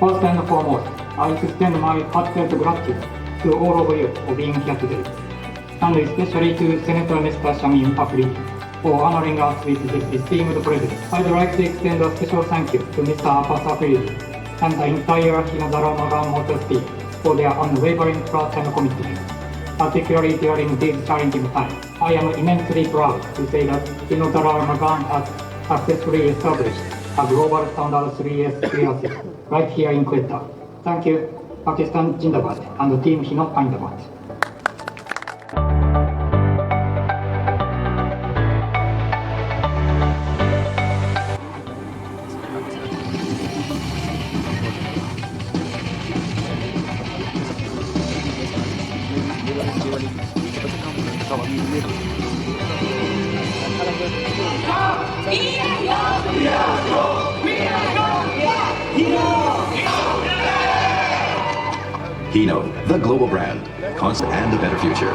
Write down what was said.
First and foremost, I extend my heartfelt gratitude to all of you for being here today, and especially to Senator Mr. Shamin Afri for honoring us with this esteemed president. I'd like to extend a special thank you to Mr. Abbas Afri and the entire Hinopak Motors team for their unwavering trust and commitment, particularly during these challenging times. I am immensely proud to say that Hinopak has successfully established a global standard 3S dealership right here in Quetta. Thank you, Pakistan Jindabad and Team Hinopak Jindabad. Hino, the global brand, constant and a better future.